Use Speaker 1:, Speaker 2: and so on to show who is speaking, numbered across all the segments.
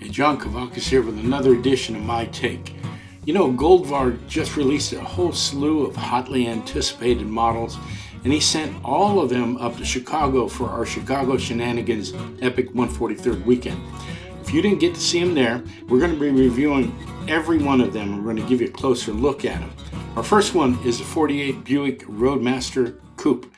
Speaker 1: Hey, John Kavakis here with another edition of My Take. You know, Goldvarg just released a whole slew of hotly anticipated models, and he sent all of them up to Chicago for our Chicago Shenanigans Epic 143rd weekend. If you didn't get to see them there, we're going to be reviewing every one of them, and we're going to give you a closer look at them. Our first one is the 48 Buick Roadmaster Coupe.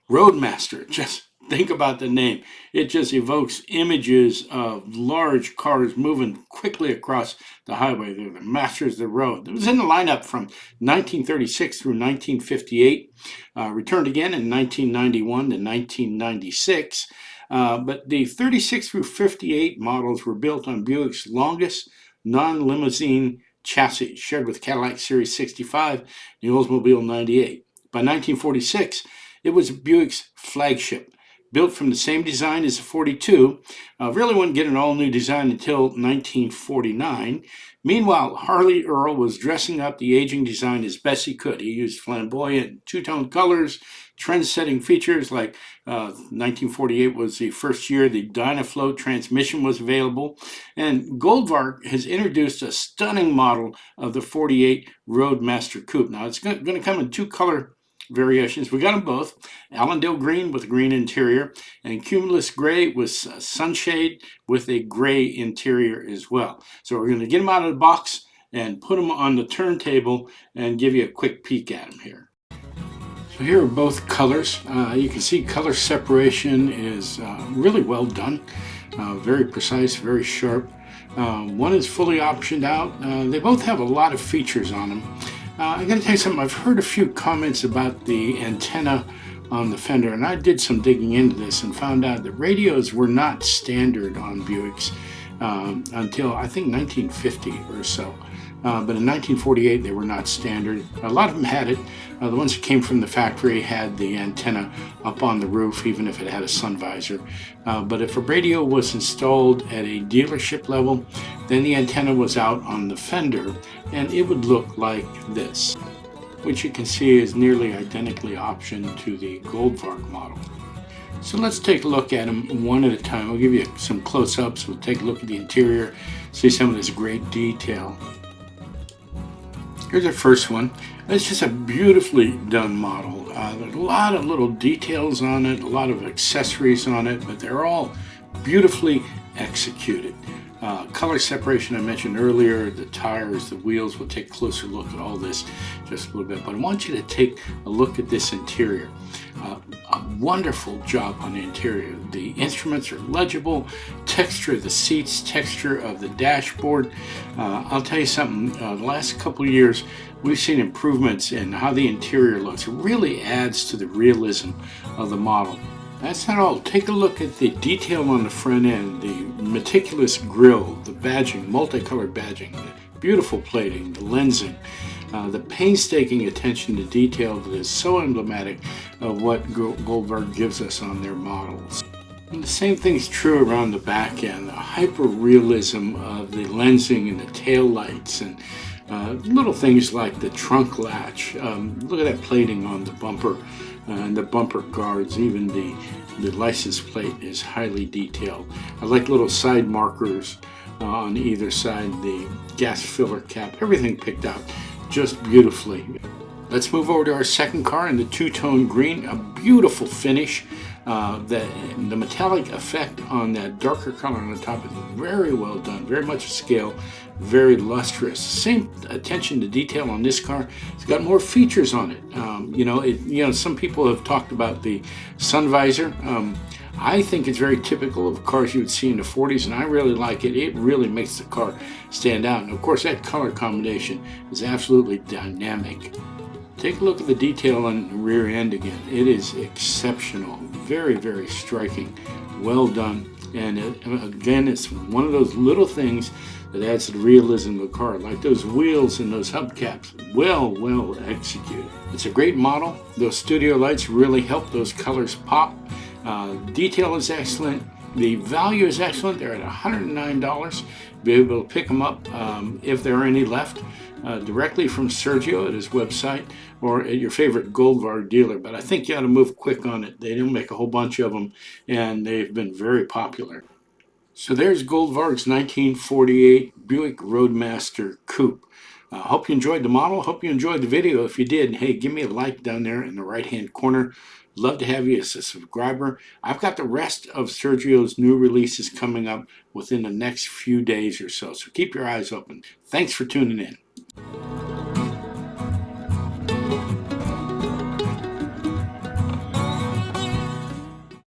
Speaker 1: Roadmaster, just think about the name. It just evokes images of large cars moving quickly across the highway. They're the masters of the road. It was in the lineup from 1936 through 1958, returned again in 1991 to 1996. But the 36 through 58 models were built on Buick's longest non-limousine chassis, shared with Cadillac Series 65 and the Oldsmobile 98. By 1946, it was Buick's flagship. Built from the same design as the 42, really wouldn't get an all-new design until 1949. Meanwhile, Harley Earl was dressing up the aging design as best he could. He used flamboyant two-tone colors, trend-setting features like 1948 was the first year the Dynaflow transmission was available. And Goldvarg has introduced a stunning model of the 48 Roadmaster Coupe. Now, it's going to come in two color variations. We got them both. Allendale green with a green interior and cumulus gray with sunshade with a gray interior as well. So we're going to get them out of the box and put them on the turntable and give you a quick peek at them here. So here are both colors. You can see color separation is really well done. Very precise, very sharp. One is fully optioned out. They both have a lot of features on them. I gotta tell you something, I've heard a few comments about the antenna on the fender, and I did some digging into this and found out that radios were not standard on Buicks until I think 1950 or so. But in 1948 they were not standard. A lot of them had it. The ones that came from the factory had the antenna up on the roof, even if it had a sun visor. But if a radio was installed at a dealership level, then the antenna was out on the fender, and it would look like this, which you can see is nearly identically optioned to the Goldvarg model. So let's take a look at them one at a time. I'll give you some close-ups. We'll take a look at the interior, see some of this great detail. Here's our first one. It's just a beautifully done model. There's a lot of little details on it, a lot of accessories on it, but they're all beautifully executed. Color separation I mentioned earlier, the tires, the wheels. We'll take a closer look at all this just a little bit, but I want you to take a look at this interior. A wonderful job on the interior. The instruments are legible, texture of the seats, texture of the dashboard. I'll tell you something, the last couple of years we've seen improvements in how the interior looks. It really adds to the realism of the model. That's not all. Take a look at the detail on the front end, the meticulous grille, the badging, multicolored badging, the beautiful plating, the lensing, the painstaking attention to detail that is so emblematic of what Goldvarg gives us on their models. And the same thing's true around the back end, the hyper-realism of the lensing and the tail lights and little things like the trunk latch. Look at that plating on the bumper and the bumper guards. Even the license plate is highly detailed. I like little side markers on either side, the gas filler cap, everything picked out just beautifully. Let's move over to our second car in the two-tone green, a beautiful finish. The metallic effect on that darker color on the top is very well done, very much scale, very lustrous. Same attention to detail on this car. It's got more features on it. Some people have talked about the sun visor. I think it's very typical of cars you would see in the 40s, and I really like it. It really makes the car stand out. And of course, that color combination is absolutely dynamic. Take a look at the detail on the rear end again. It is exceptional, very, very striking, well done. And again, it's one of those little things that adds to the realism of the car, like those wheels and those hubcaps, well executed. It's a great model. Those studio lights really help those colors pop. Detail is excellent. The value is excellent. They're at $109. Be able to pick them up if there are any left directly from Sergio at his website or at your favorite Goldvarg dealer. But I think you ought to move quick on it. They don't make a whole bunch of them, and they've been very popular. So there's Goldvarg's 1948 Buick Roadmaster Coupe. Hope you enjoyed the model. Hope you enjoyed the video. If you did, hey, give me a like down there in the right-hand corner. Love to have you as a subscriber. I've got the rest of Sergio's new releases coming up within the next few days or so. So keep your eyes open. Thanks for tuning in.